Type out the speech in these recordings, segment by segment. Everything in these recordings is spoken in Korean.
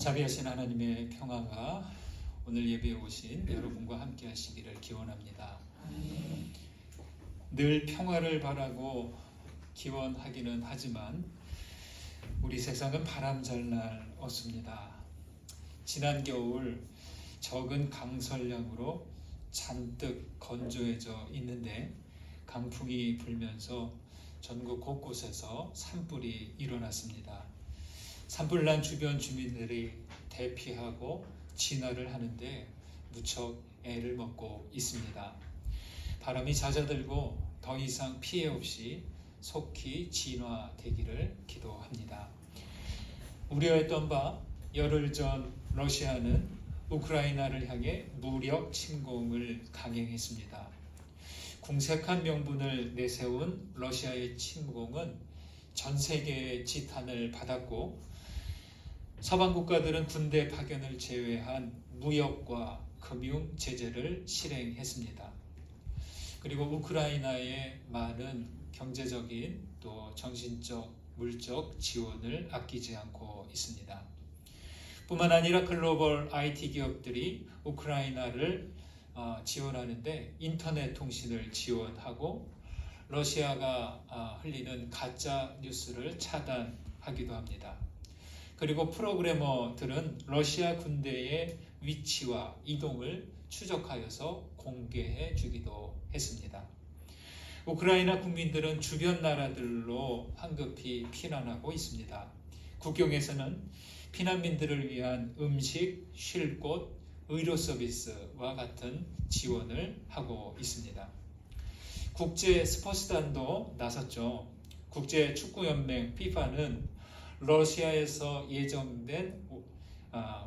자비하신 하나님의 평화가 오늘 예배에 오신 여러분과 함께 하시기를 기원합니다. 늘 평화를 바라고 기원하기는 하지만 우리 세상은 바람잘 날 없습니다. 지난 겨울 적은 강설량으로 잔뜩 건조해져 있는데 강풍이 불면서 전국 곳곳에서 산불이 일어났습니다. 산불난 주변 주민들이 대피하고 진화를 하는데 무척 애를 먹고 있습니다. 바람이 잦아들고 더 이상 피해 없이 속히 진화되기를 기도합니다. 우려했던 바 열흘 전 러시아는 우크라이나를 향해 무력 침공을 강행했습니다. 궁색한 명분을 내세운 러시아의 침공은 전 세계의 지탄을 받았고 서방 국가들은 군대 파견을 제외한 무역과 금융 제재를 실행했습니다. 그리고 우크라이나에 많은 경제적인 또 정신적, 물적 지원을 아끼지 않고 있습니다. 뿐만 아니라 글로벌 IT 기업들이 우크라이나를 지원하는데 인터넷 통신을 지원하고 러시아가 흘리는 가짜 뉴스를 차단하기도 합니다. 그리고 프로그래머들은 러시아 군대의 위치와 이동을 추적하여서 공개해 주기도 했습니다. 우크라이나 국민들은 주변 나라들로 황급히 피난하고 있습니다. 국경에서는 피난민들을 위한 음식, 쉴 곳, 의료 서비스와 같은 지원을 하고 있습니다. 국제 스포츠단도 나섰죠. 국제 축구연맹 FIFA는 러시아에서 예정된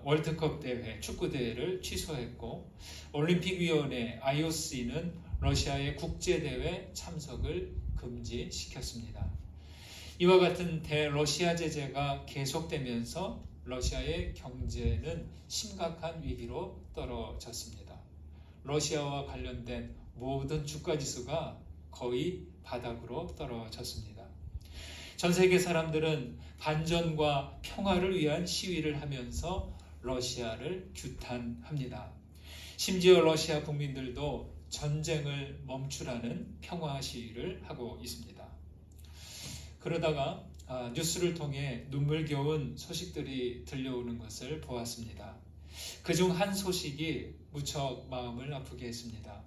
월드컵 대회, 축구 대회를 취소했고 올림픽위원회 IOC는 러시아의 국제대회 참석을 금지시켰습니다. 이와 같은 대러시아 제재가 계속되면서 러시아의 경제는 심각한 위기로 떨어졌습니다. 러시아와 관련된 모든 주가지수가 거의 바닥으로 떨어졌습니다. 전 세계 사람들은 반전과 평화를 위한 시위를 하면서 러시아를 규탄합니다. 심지어 러시아 국민들도 전쟁을 멈추라는 평화 시위를 하고 있습니다. 그러다가 뉴스를 통해 눈물겨운 소식들이 들려오는 것을 보았습니다. 그중 한 소식이 무척 마음을 아프게 했습니다.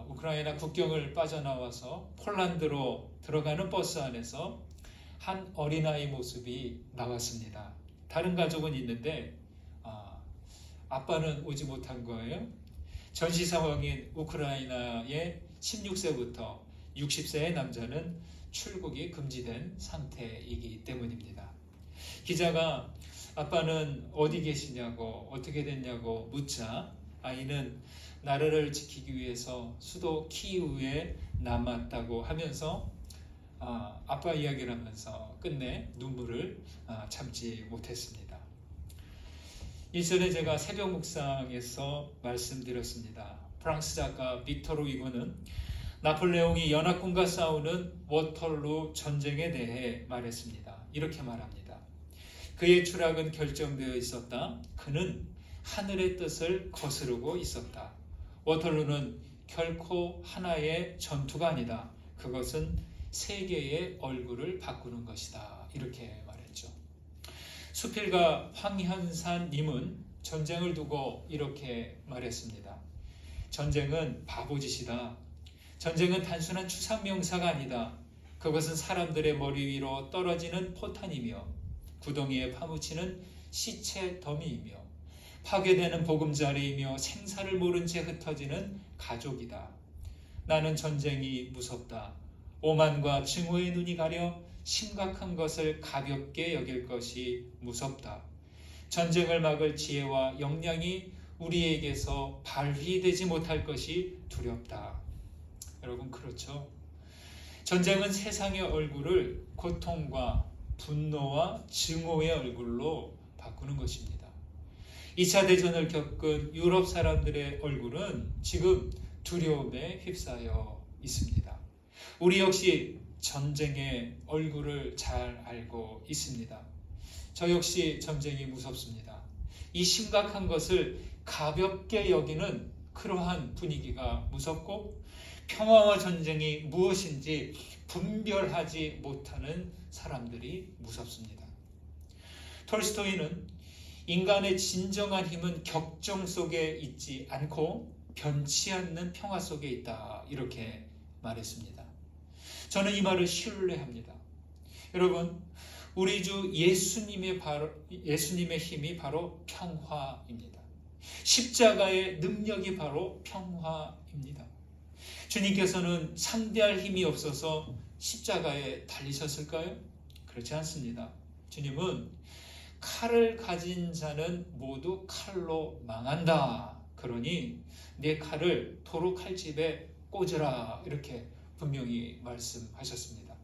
우크라이나 국경을 빠져나와서 폴란드로 들어가는 버스 안에서 한 어린아이 모습이 나왔습니다. 다른 가족은 있는데 아빠는 오지 못한 거예요. 전시 상황인 우크라이나의 16세부터 60세의 남자는 출국이 금지된 상태이기 때문입니다. 기자가 아빠는 어디 계시냐고 어떻게 됐냐고 묻자 아이는 나라를 지키기 위해서 수도 키이우에 남았다고 하면서 아빠 이야기를 하면서 끝내 눈물을 참지 못했습니다. 일전에 제가 새벽 묵상에서 말씀드렸습니다. 프랑스 작가 빅토르 위고는 나폴레옹이 연합군과 싸우는 워털루 전쟁에 대해 말했습니다. 이렇게 말합니다. 그의 추락은 결정되어 있었다. 그는 하늘의 뜻을 거스르고 있었다. 워털루는 결코 하나의 전투가 아니다. 그것은 세계의 얼굴을 바꾸는 것이다. 이렇게 말했죠. 수필가 황현산님은 전쟁을 두고 이렇게 말했습니다. 전쟁은 바보짓이다. 전쟁은 단순한 추상명사가 아니다. 그것은 사람들의 머리 위로 떨어지는 포탄이며 구덩이에 파묻히는 시체 더미이며 파괴되는 보금자리이며 생사를 모른 채 흩어지는 가족이다. 나는 전쟁이 무섭다. 오만과 증오의 눈이 가려 심각한 것을 가볍게 여길 것이 무섭다. 전쟁을 막을 지혜와 역량이 우리에게서 발휘되지 못할 것이 두렵다. 여러분 그렇죠? 전쟁은 세상의 얼굴을 고통과 분노와 증오의 얼굴로 바꾸는 것입니다. 2차 대전을 겪은 유럽 사람들의 얼굴은 지금 두려움에 휩싸여 있습니다. 우리 역시 전쟁의 얼굴을 잘 알고 있습니다. 저 역시 전쟁이 무섭습니다. 이 심각한 것을 가볍게 여기는 그러한 분위기가 무섭고 평화와 전쟁이 무엇인지 분별하지 못하는 사람들이 무섭습니다. 톨스토이는 인간의 진정한 힘은 격정 속에 있지 않고 변치 않는 평화 속에 있다, 이렇게 말했습니다. 저는 이 말을 신뢰합니다. 여러분, 우리 주 예수님의 힘이 바로 평화입니다. 십자가의 능력이 바로 평화입니다. 주님께서는 상대할 힘이 없어서 십자가에 달리셨을까요? 그렇지 않습니다. 주님은 칼을 가진 자는 모두 칼로 망한다. 그러니 내 칼을 도로 칼집에 꽂으라, 이렇게 분명히 말씀하셨습니다.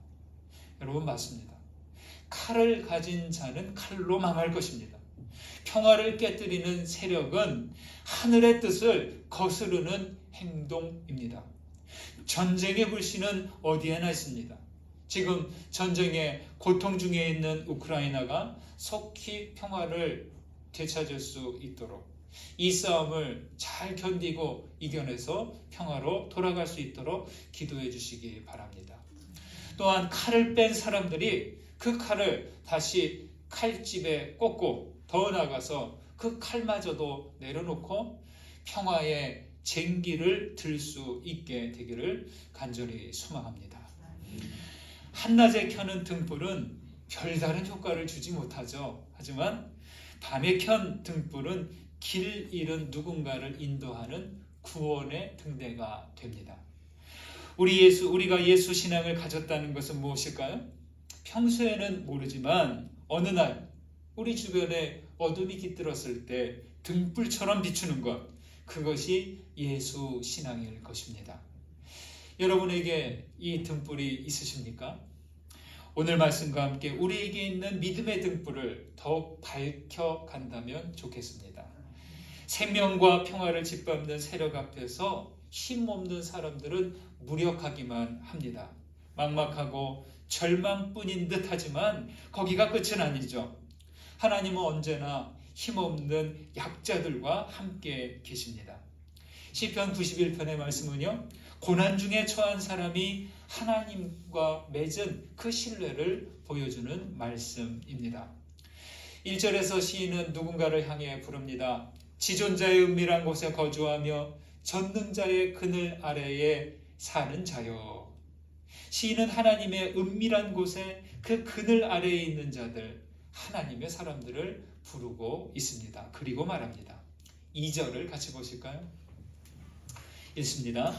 여러분, 맞습니다. 칼을 가진 자는 칼로 망할 것입니다. 평화를 깨뜨리는 세력은 하늘의 뜻을 거스르는 행동입니다. 전쟁의 불씨는 어디에나 있습니다. 지금 전쟁의 고통 중에 있는 우크라이나가 속히 평화를 되찾을 수 있도록, 이 싸움을 잘 견디고 이겨내서 평화로 돌아갈 수 있도록 기도해 주시기 바랍니다. 또한 칼을 뺀 사람들이 그 칼을 다시 칼집에 꽂고 더 나아가서 그 칼마저도 내려놓고 평화의 쟁기를 들 수 있게 되기를 간절히 소망합니다. 한낮에 켜는 등불은 별다른 효과를 주지 못하죠. 하지만 밤에 켠 등불은 길 잃은 누군가를 인도하는 구원의 등대가 됩니다. 우리가 예수 신앙을 가졌다는 것은 무엇일까요? 평소에는 모르지만 어느 날 우리 주변에 어둠이 깃들었을 때 등불처럼 비추는 것, 그것이 예수 신앙일 것입니다. 여러분에게 이 등불이 있으십니까? 오늘 말씀과 함께 우리에게 있는 믿음의 등불을 더욱 밝혀간다면 좋겠습니다. 생명과 평화를 짓밟는 세력 앞에서 힘없는 사람들은 무력하기만 합니다. 막막하고 절망뿐인 듯 하지만 거기가 끝은 아니죠. 하나님은 언제나 힘없는 약자들과 함께 계십니다. 시편 91편의 말씀은요, 고난 중에 처한 사람이 하나님과 맺은 그 신뢰를 보여주는 말씀입니다. 1절에서 시인은 누군가를 향해 부릅니다. 지존자의 은밀한 곳에 거주하며 전능자의 그늘 아래에 사는 자여. 시인은 하나님의 은밀한 곳에 그 그늘 아래에 있는 자들, 하나님의 사람들을 부르고 있습니다. 그리고 말합니다. 2절을 같이 보실까요? 읽습니다.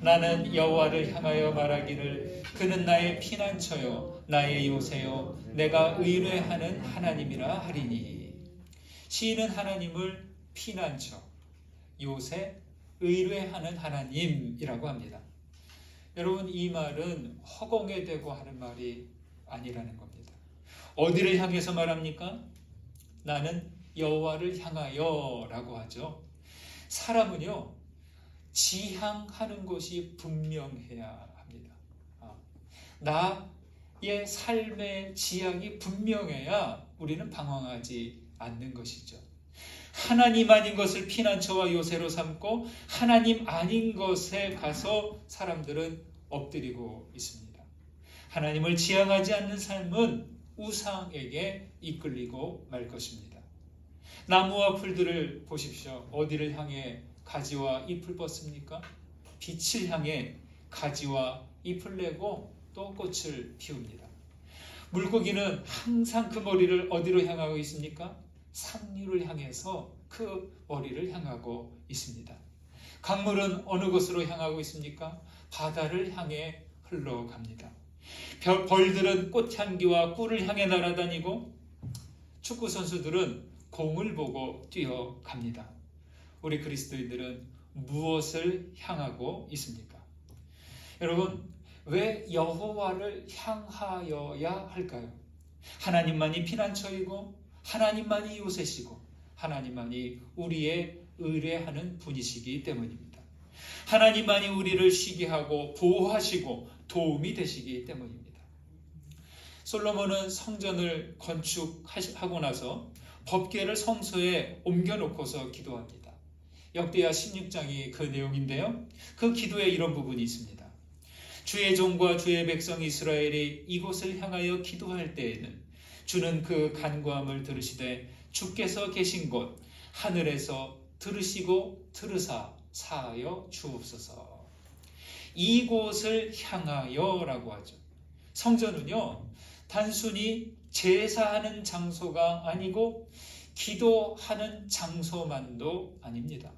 나는 여호와를 향하여 말하기를 그는 나의 피난처요 나의 요새요 내가 의뢰하는 하나님이라 하리니. 시인은 하나님을 피난처, 요새, 의뢰하는 하나님이라고 합니다. 여러분, 이 말은 허공에 대고 하는 말이 아니라는 겁니다. 어디를 향해서 말합니까? 나는 여호와를 향하여 라고 하죠. 사람은요, 지향하는 것이 분명해야 합니다. 나의 삶의 지향이 분명해야 우리는 방황하지 않는 것이죠. 하나님 아닌 것을 피난처와 요새로 삼고 하나님 아닌 것에 가서 사람들은 엎드리고 있습니다. 하나님을 지향하지 않는 삶은 우상에게 이끌리고 말 것입니다. 나무와 풀들을 보십시오. 어디를 향해 가지와 잎을 뻗습니까? 빛을 향해 가지와 잎을 내고 또 꽃을 피웁니다. 물고기는 항상 그 머리를 어디로 향하고 있습니까? 상류를 향해서 그 머리를 향하고 있습니다. 강물은 어느 곳으로 향하고 있습니까? 바다를 향해 흘러갑니다. 벌들은 꽃향기와 꿀을 향해 날아다니고 축구 선수들은 공을 보고 뛰어갑니다. 우리 그리스도인들은 무엇을 향하고 있습니까? 여러분, 왜 여호와를 향하여야 할까요? 하나님만이 피난처이고 하나님만이 요새시고 하나님만이 우리의 의뢰하는 분이시기 때문입니다. 하나님만이 우리를 쉬게 하고 보호하시고 도움이 되시기 때문입니다. 솔로몬은 성전을 건축하고 나서 법궤를 성소에 옮겨놓고서 기도합니다. 역대하 16장이 그 내용인데요. 그 기도에 이런 부분이 있습니다. 주의 종과 주의 백성 이스라엘이 이곳을 향하여 기도할 때에는 주는 그 간구함을 들으시되 주께서 계신 곳 하늘에서 들으시고 들으사 사하여 주옵소서. 이곳을 향하여라고 하죠. 성전은요, 단순히 제사하는 장소가 아니고 기도하는 장소만도 아닙니다.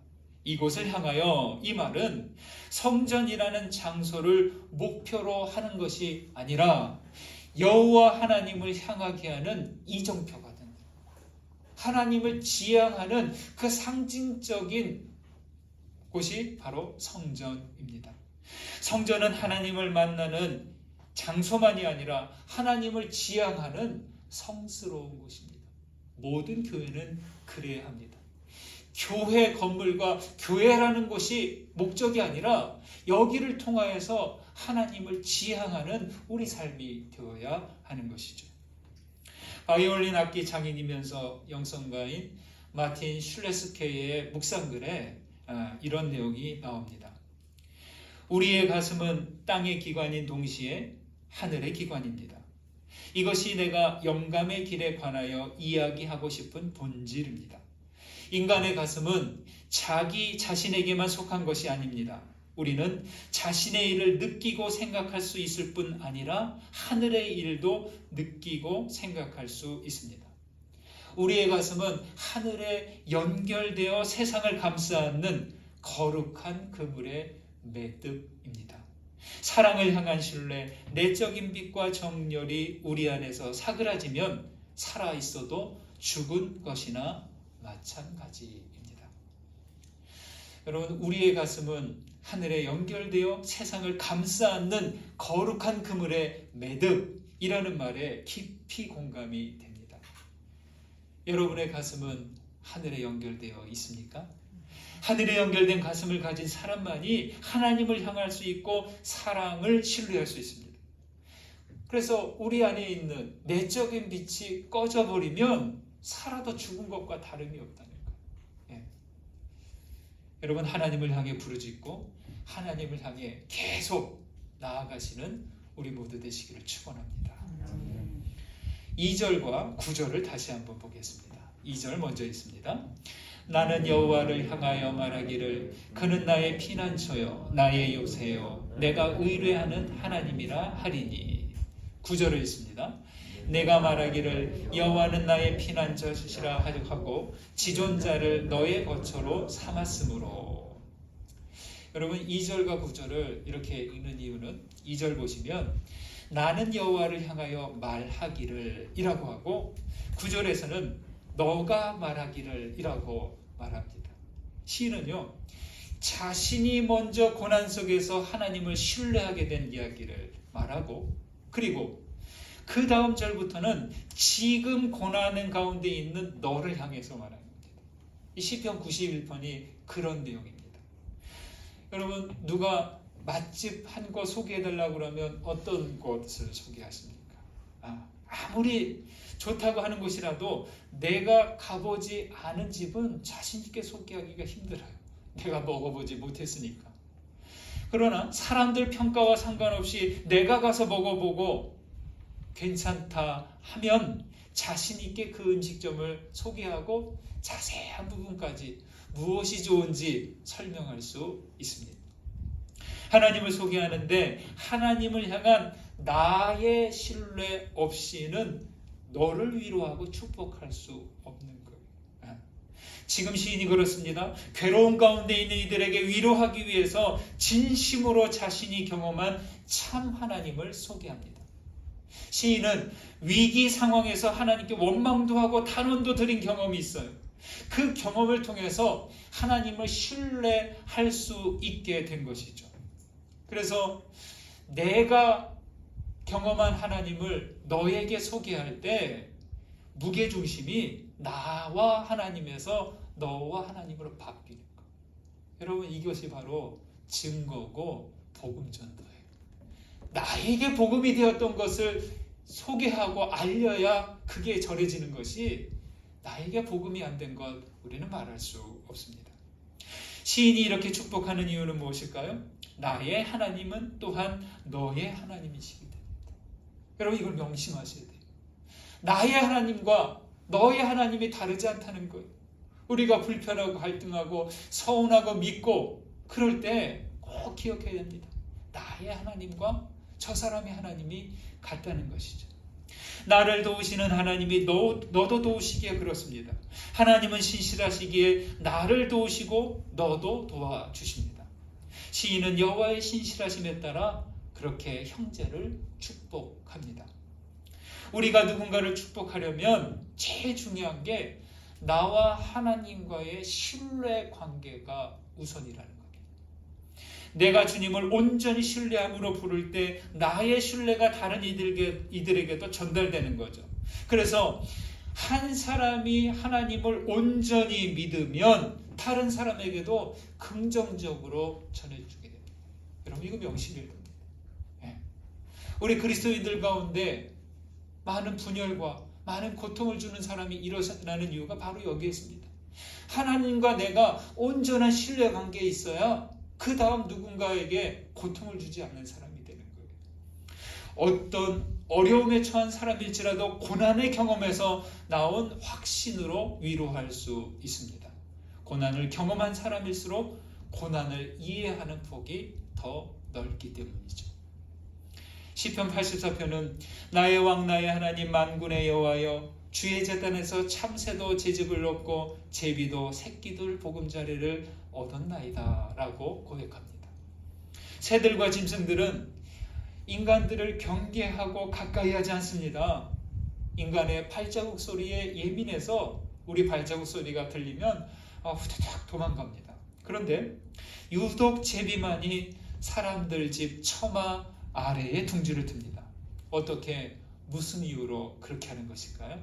이곳을 향하여, 이 말은 성전이라는 장소를 목표로 하는 것이 아니라 여호와 하나님을 향하게 하는 이정표가 된다. 하나님을 지향하는 그 상징적인 곳이 바로 성전입니다. 성전은 하나님을 만나는 장소만이 아니라 하나님을 지향하는 성스러운 곳입니다. 모든 교회는 그래야 합니다. 교회 건물과 교회라는 곳이 목적이 아니라 여기를 통하여서 하나님을 지향하는 우리 삶이 되어야 하는 것이죠. 바이올린 악기 장인이면서 영성가인 마틴 슐레스케의 묵상글에 이런 내용이 나옵니다. 우리의 가슴은 땅의 기관인 동시에 하늘의 기관입니다. 이것이 내가 영감의 길에 관하여 이야기하고 싶은 본질입니다. 인간의 가슴은 자기 자신에게만 속한 것이 아닙니다. 우리는 자신의 일을 느끼고 생각할 수 있을 뿐 아니라 하늘의 일도 느끼고 생각할 수 있습니다. 우리의 가슴은 하늘에 연결되어 세상을 감싸는 거룩한 그물의 매듭입니다. 사랑을 향한 신뢰, 내적인 빛과 정열이 우리 안에서 사그라지면 살아있어도 죽은 것이나 마찬가지입니다. 여러분, 우리의 가슴은 하늘에 연결되어 세상을 감싸는 거룩한 그물의 매듭이라는 말에 깊이 공감이 됩니다. 여러분의 가슴은 하늘에 연결되어 있습니까? 하늘에 연결된 가슴을 가진 사람만이 하나님을 향할 수 있고 사랑을 신뢰할 수 있습니다. 그래서 우리 안에 있는 내적인 빛이 꺼져버리면 살아도 죽은 것과 다름이 없다는 거예요. 여러분, 하나님을 향해 부르짖고 하나님을 향해 계속 나아가시는 우리 모두 되시기를 축원합니다. 2절과 9절을 다시 한번 보겠습니다. 2절 먼저 있습니다. 나는 여호와를 향하여 말하기를 그는 나의 피난처요 나의 요새요 내가 의뢰하는 하나님이라 하리니. 9절을 있습니다. 내가 말하기를 여호와는 나의 피난처시라 하고 지존자를 너의 거처로 삼았으므로. 여러분, 2절과 9절을 이렇게 읽는 이유는 2절 보시면 나는 여호와를 향하여 말하기를 이라고 하고 9절에서는 너가 말하기를 이라고 말합니다. 시인은요, 자신이 먼저 고난 속에서 하나님을 신뢰하게 된 이야기를 말하고, 그리고 그 다음 절부터는 지금 고난 가운데 있는 너를 향해서 말하는 겁니다. 이 시편 91편이 그런 내용입니다. 여러분, 누가 맛집 한 곳 소개해달라고 그러면 어떤 곳을 소개하십니까? 아무리 좋다고 하는 곳이라도 내가 가보지 않은 집은 자신 있게 소개하기가 힘들어요. 내가 먹어보지 못했으니까. 그러나 사람들 평가와 상관없이 내가 가서 먹어보고 괜찮다 하면 자신 있게 그 음식점을 소개하고 자세한 부분까지 무엇이 좋은지 설명할 수 있습니다. 하나님을 소개하는데 하나님을 향한 나의 신뢰 없이는 너를 위로하고 축복할 수 없는 거예요. 지금 시인이 그렇습니다. 괴로운 가운데 있는 이들에게 위로하기 위해서 진심으로 자신이 경험한 참 하나님을 소개합니다. 시인은 위기 상황에서 하나님께 원망도 하고 탄원도 드린 경험이 있어요. 그 경험을 통해서 하나님을 신뢰할 수 있게 된 것이죠. 그래서 내가 경험한 하나님을 너에게 소개할 때 무게중심이 나와 하나님에서 너와 하나님으로 바뀌는 것. 여러분, 이것이 바로 증거고 복음 전도예요. 나에게 복음이 되었던 것을 소개하고 알려야 그게 전해지는 것이 나에게 복음이 안 된 것 우리는 말할 수 없습니다. 시인이 이렇게 축복하는 이유는 무엇일까요? 나의 하나님은 또한 너의 하나님이시기 때문입니다. 여러분 이걸 명심하셔야 돼요. 나의 하나님과 너의 하나님이 다르지 않다는 거예요. 우리가 불편하고 갈등하고 서운하고 믿고 그럴 때 꼭 기억해야 됩니다. 나의 하나님과 저 사람의 하나님이 같다는 것이죠. 나를 도우시는 하나님이 너도 도우시기에 그렇습니다. 하나님은 신실하시기에 나를 도우시고 너도 도와주십니다. 시인은 여호와의 신실하심에 따라 그렇게 형제를 축복합니다. 우리가 누군가를 축복하려면 제일 중요한 게 나와 하나님과의 신뢰 관계가 우선이라는 겁니다. 내가 주님을 온전히 신뢰함으로 부를 때 나의 신뢰가 다른 이들에게도 전달되는 거죠. 그래서 한 사람이 하나님을 온전히 믿으면 다른 사람에게도 긍정적으로 전해주게 됩니다. 여러분 이거 명심해야 됩니다. 우리 그리스도인들 가운데 많은 분열과 많은 고통을 주는 사람이 일어나는 이유가 바로 여기에 있습니다. 하나님과 내가 온전한 신뢰 관계에 있어야 그 다음 누군가에게 고통을 주지 않는 사람이 되는 거예요. 어떤 어려움에 처한 사람일지라도 고난의 경험에서 나온 확신으로 위로할 수 있습니다. 고난을 경험한 사람일수록 고난을 이해하는 폭이 더 넓기 때문이죠. 시편 84편은 나의 왕 나의 하나님 만군의 여호와여 주의 제단에서 참새도 제집을 얻고 제비도 새끼들 보금자리를 얻었나이다 라고 고백합니다. 새들과 짐승들은 인간들을 경계하고 가까이 하지 않습니다. 인간의 발자국 소리에 예민해서 우리 발자국 소리가 들리면 후다닥 도망갑니다. 그런데 유독 제비만이 사람들 집 처마 아래에 둥지를 틉니다. 어떻게 무슨 이유로 그렇게 하는 것일까요?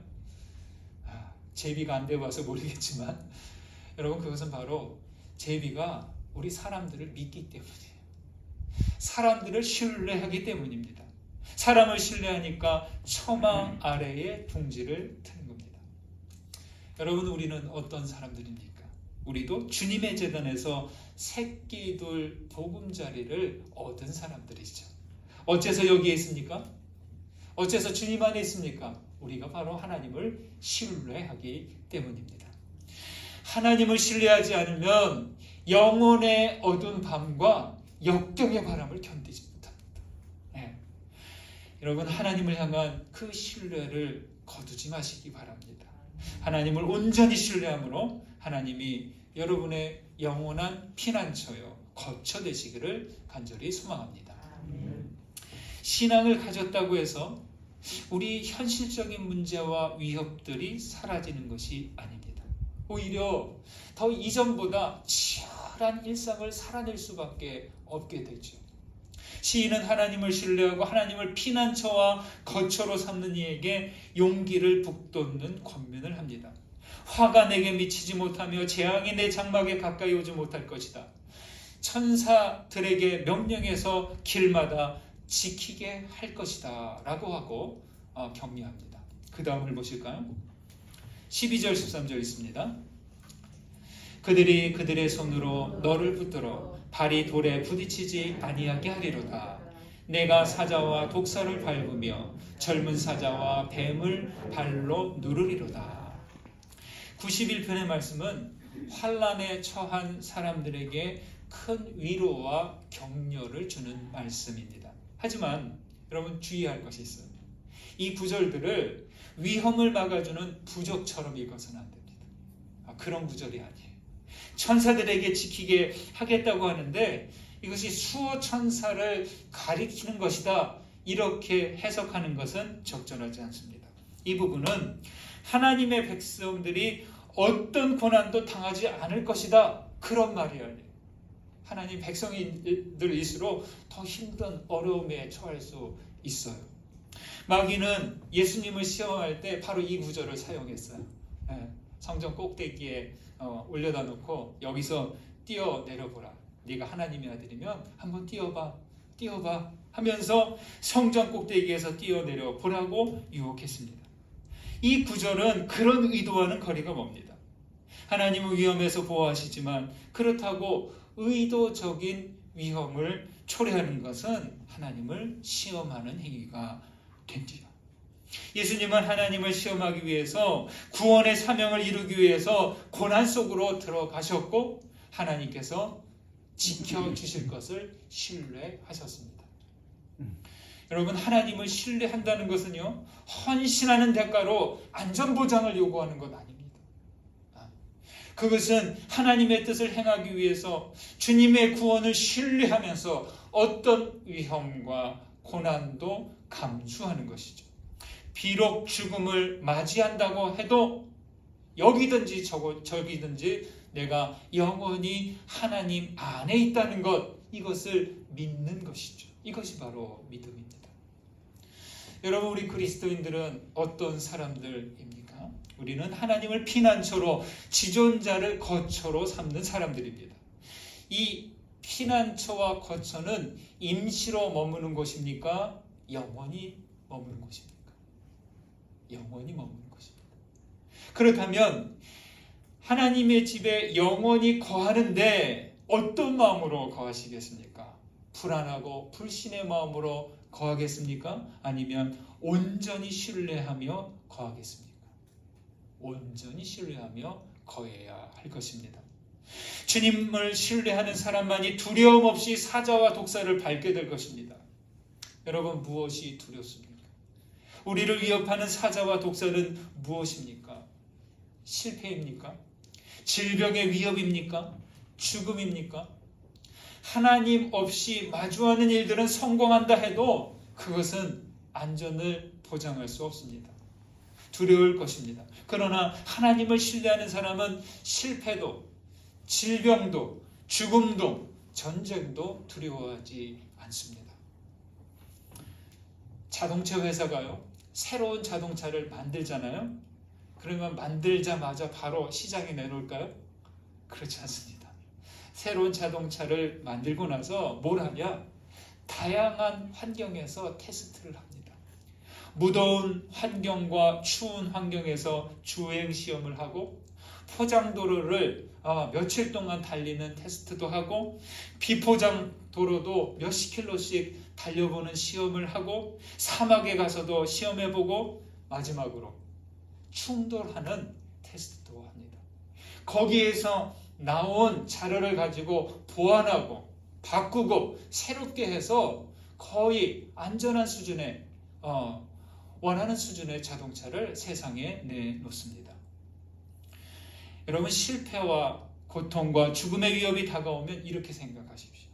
제비가 안 돼봐서 모르겠지만 여러분 그것은 바로 제비가 우리 사람들을 믿기 때문이에요. 사람들을 신뢰하기 때문입니다. 사람을 신뢰하니까 처마 아래에 둥지를 트는 겁니다. 여러분 우리는 어떤 사람들입니까? 우리도 주님의 제단에서 새끼들 보금자리를 얻은 사람들이죠. 어째서 여기에 있습니까? 어째서 주님 안에 있습니까? 우리가 바로 하나님을 신뢰하기 때문입니다. 하나님을 신뢰하지 않으면 영혼의 어두운 밤과 역경의 바람을 견디지 못합니다. 여러분 하나님을 향한 그 신뢰를 거두지 마시기 바랍니다. 하나님을 온전히 신뢰함으로 하나님이 여러분의 영원한 피난처요 거처 되시기를 간절히 소망합니다. 신앙을 가졌다고 해서 우리 현실적인 문제와 위협들이 사라지는 것이 아닙니다. 오히려 더 이전보다 치열한 일상을 살아낼 수밖에 없게 되죠. 시인은 하나님을 신뢰하고 하나님을 피난처와 거처로 삼는 이에게 용기를 북돋는 권면을 합니다. 화가 내게 미치지 못하며 재앙이 내 장막에 가까이 오지 못할 것이다. 천사들에게 명령해서 길마다 지키게 할 것이다 라고 하고 격려합니다. 그 다음을 보실까요? 12절 13절 있습니다. 그들이 그들의 손으로 너를 붙들어 발이 돌에 부딪히지 아니하게 하리로다. 내가 사자와 독사를 밟으며 젊은 사자와 뱀을 발로 누르리로다. 91편의 말씀은 환난에 처한 사람들에게 큰 위로와 격려를 주는 말씀입니다. 하지만 여러분 주의할 것이 있어요. 이 구절들을 위험을 막아주는 부적처럼 읽어서는 안 됩니다. 그런 구절이 아니에요. 천사들에게 지키게 하겠다고 하는데 이것이 수호 천사를 가리키는 것이다 이렇게 해석하는 것은 적절하지 않습니다. 이 부분은 하나님의 백성들이 어떤 고난도 당하지 않을 것이다 그런 말이 아니에요. 하나님 백성들일수록 더 힘든 어려움에 처할 수 있어요. 마귀는 예수님을 시험할 때 바로 이 구절을 사용했어요. 성전 꼭대기에 올려다 놓고 여기서 뛰어내려보라. 네가 하나님의 아들이면 한번 뛰어봐. 뛰어봐 하면서 성전 꼭대기에서 뛰어내려 보라고 유혹했습니다. 이 구절은 그런 의도와는 거리가 멉니다. 하나님은 위험에서 보호하시지만 그렇다고 의도적인 위험을 초래하는 것은 하나님을 시험하는 행위가 된지요. 예수님은 하나님을 시험하기 위해서 구원의 사명을 이루기 위해서 고난 속으로 들어가셨고 하나님께서 지켜주실 것을 신뢰하셨습니다. 여러분, 하나님을 신뢰한다는 것은요, 헌신하는 대가로 안전보장을 요구하는 것 아닙니다. 그것은 하나님의 뜻을 행하기 위해서 주님의 구원을 신뢰하면서 어떤 위험과 고난도 감수하는 것이죠. 비록 죽음을 맞이한다고 해도 여기든지 저기든지 내가 영원히 하나님 안에 있다는 것, 이것을 믿는 것이죠. 이것이 바로 믿음입니다. 여러분, 우리 그리스도인들은 어떤 사람들입니까? 우리는 하나님을 피난처로, 지존자를 거처로 삼는 사람들입니다. 이 피난처와 거처는 임시로 머무는 곳입니까? 영원히 머무는 곳입니까? 영원히 머무는 것입니다. 그렇다면 하나님의 집에 영원히 거하는데 어떤 마음으로 거하시겠습니까? 불안하고 불신의 마음으로 거하겠습니까? 아니면 온전히 신뢰하며 거하겠습니까? 온전히 신뢰하며 거해야 할 것입니다. 주님을 신뢰하는 사람만이 두려움 없이 사자와 독사를 밟게 될 것입니다. 여러분, 무엇이 두렵습니까? 우리를 위협하는 사자와 독사는 무엇입니까? 실패입니까? 질병의 위협입니까? 죽음입니까? 하나님 없이 마주하는 일들은 성공한다 해도 그것은 안전을 보장할 수 없습니다. 두려울 것입니다. 그러나 하나님을 신뢰하는 사람은 실패도, 질병도, 죽음도, 전쟁도 두려워하지 않습니다. 자동차 회사가요, 새로운 자동차를 만들잖아요. 그러면 만들자마자 바로 시장에 내놓을까요? 그렇지 않습니다. 새로운 자동차를 만들고 나서 뭘 하냐? 다양한 환경에서 테스트를 합니다. 무더운 환경과 추운 환경에서 주행 시험을 하고, 포장도로를 며칠 동안 달리는 테스트도 하고, 비포장 도로도 몇십 킬로씩 달려보는 시험을 하고, 사막에 가서도 시험해보고, 마지막으로 충돌하는 테스트도 합니다. 거기에서 나온 자료를 가지고 보완하고 바꾸고 새롭게 해서 거의 안전한 수준의 원하는 수준의 자동차를 세상에 내놓습니다. 여러분, 실패와 고통과 죽음의 위협이 다가오면 이렇게 생각하십시오.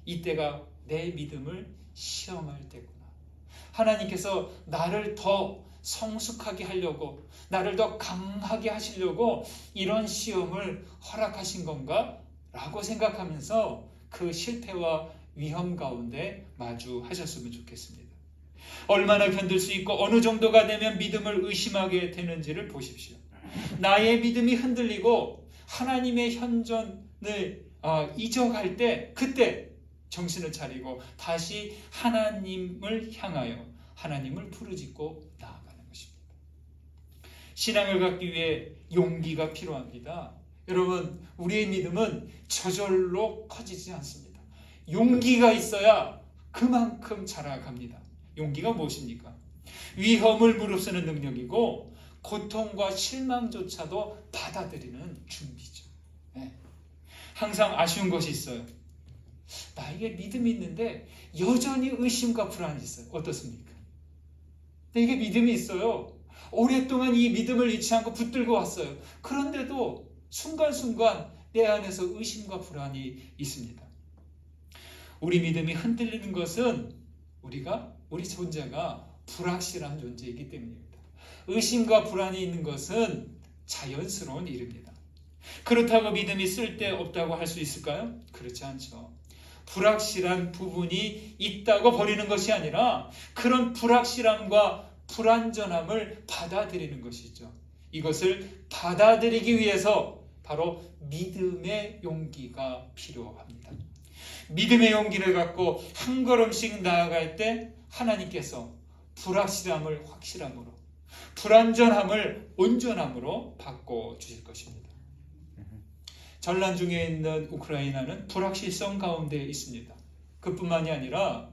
이때가 내 믿음을 시험할 때구나. 하나님께서 나를 더 성숙하게 하려고, 나를 더 강하게 하시려고 이런 시험을 허락하신 건가? 라고 생각하면서 그 실패와 위험 가운데 마주하셨으면 좋겠습니다. 얼마나 견딜 수 있고 어느 정도가 되면 믿음을 의심하게 되는지를 보십시오. 나의 믿음이 흔들리고 하나님의 현존을 잊어갈 때, 그때 정신을 차리고 다시 하나님을 향하여 하나님을 부르짖고 나아가는 것입니다. 신앙을 갖기 위해 용기가 필요합니다. 여러분, 우리의 믿음은 저절로 커지지 않습니다. 용기가 있어야 그만큼 자라갑니다. 용기가 무엇입니까? 위험을 무릅쓰는 능력이고 고통과 실망조차도 받아들이는 준비죠. 항상 아쉬운 것이 있어요. 나에게 믿음이 있는데 여전히 의심과 불안이 있어요. 어떻습니까? 내게 믿음이 있어요. 오랫동안 이 믿음을 잃지 않고 붙들고 왔어요. 그런데도 순간순간 내 안에서 의심과 불안이 있습니다. 우리 믿음이 흔들리는 것은 우리 존재가 불확실한 존재이기 때문입니다. 의심과 불안이 있는 것은 자연스러운 일입니다. 그렇다고 믿음이 쓸데없다고 할 수 있을까요? 그렇지 않죠. 불확실한 부분이 있다고 버리는 것이 아니라 그런 불확실함과 불안전함을 받아들이는 것이죠. 이것을 받아들이기 위해서 바로 믿음의 용기가 필요합니다. 믿음의 용기를 갖고 한 걸음씩 나아갈 때 하나님께서 불확실함을 확실함으로, 불완전함을 온전함으로 바꿔주실 것입니다. 전란 중에 있는 우크라이나는 불확실성 가운데 있습니다. 그뿐만이 아니라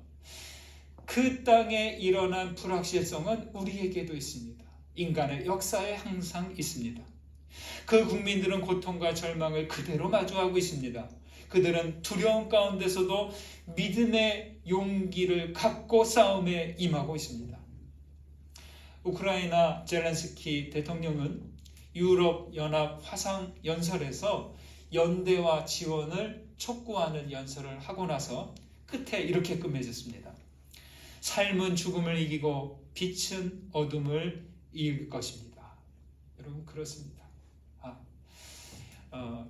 그 땅에 일어난 불확실성은 우리에게도 있습니다. 인간의 역사에 항상 있습니다. 그 국민들은 고통과 절망을 그대로 마주하고 있습니다. 그들은 두려움 가운데서도 믿음의 용기를 갖고 싸움에 임하고 있습니다. 우크라이나 젤렌스키 대통령은 유럽 연합 화상 연설에서 연대와 지원을 촉구하는 연설을 하고 나서 끝에 이렇게 끝맺었습니다. 삶은 죽음을 이기고 빛은 어둠을 이길 것입니다. 여러분, 그렇습니다.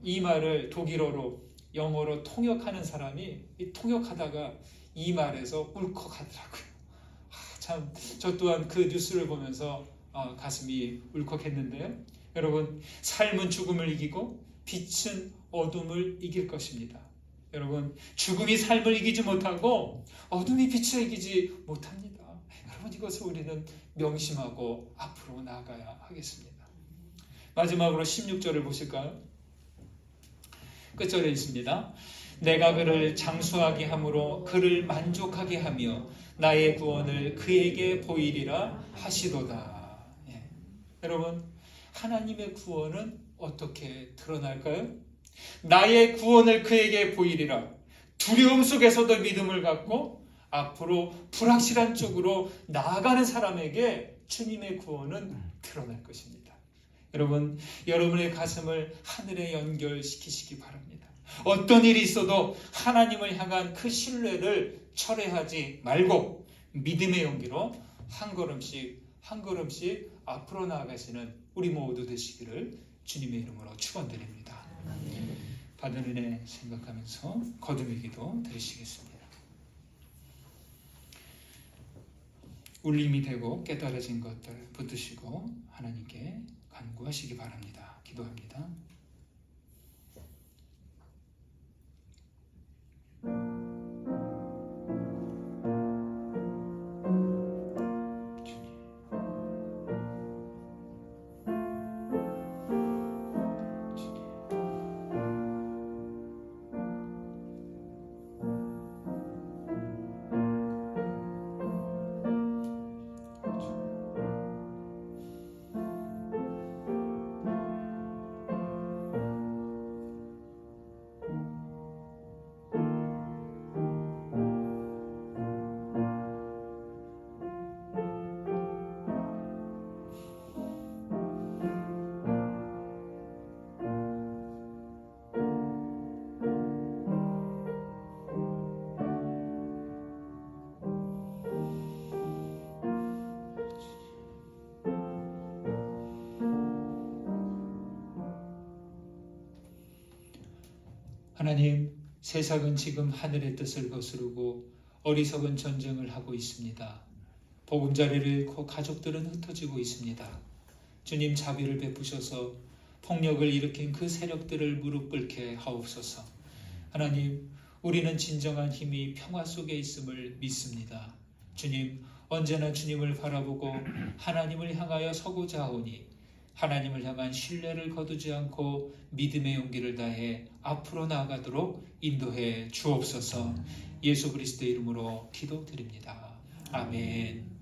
이 말을 독일어로 영어로 통역하는 사람이 통역하다가 이 말에서 울컥하더라고요. 참, 저 또한 그 뉴스를 보면서 가슴이 울컥했는데요. 여러분, 삶은 죽음을 이기고 빛은 어둠을 이길 것입니다. 여러분, 죽음이 삶을 이기지 못하고 어둠이 빛을 이기지 못합니다. 여러분, 이것을 우리는 명심하고 앞으로 나아가야 하겠습니다. 마지막으로 16절을 보실까요? 끝절에 있습니다. 내가 그를 장수하게 함으로 그를 만족하게 하며 나의 구원을 그에게 보이리라 하시도다. 여러분, 하나님의 구원은 어떻게 드러날까요? 나의 구원을 그에게 보이리라. 두려움 속에서도 믿음을 갖고 앞으로 불확실한 쪽으로 나아가는 사람에게 주님의 구원은 드러날 것입니다. 여러분, 여러분의 가슴을 하늘에 연결시키시기 바랍니다. 어떤 일이 있어도 하나님을 향한 그 신뢰를 철회하지 말고 믿음의 용기로 한 걸음씩 한 걸음씩 앞으로 나아가시는 우리 모두 되시기를 주님의 이름으로 축원드립니다. 받은 은혜 생각하면서 거듭의 기도 드리시겠습니다. 울림이 되고 깨달아진 것들 붙드시고 하나님께 간구하시기 바랍니다. 기도합니다. 하나님, 세상은 지금 하늘의 뜻을 거스르고 어리석은 전쟁을 하고 있습니다. 보금자리를 잃고 가족들은 흩어지고 있습니다. 주님, 자비를 베푸셔서 폭력을 일으킨 그 세력들을 무릎 꿇게 하옵소서. 하나님, 우리는 진정한 힘이 평화 속에 있음을 믿습니다. 주님, 언제나 주님을 바라보고 하나님을 향하여 서고자 하오니 하나님을 향한 신뢰를 거두지 않고 믿음의 용기를 다해 앞으로 나아가도록 인도해 주옵소서. 예수 그리스도의 이름으로 기도드립니다. 아멘.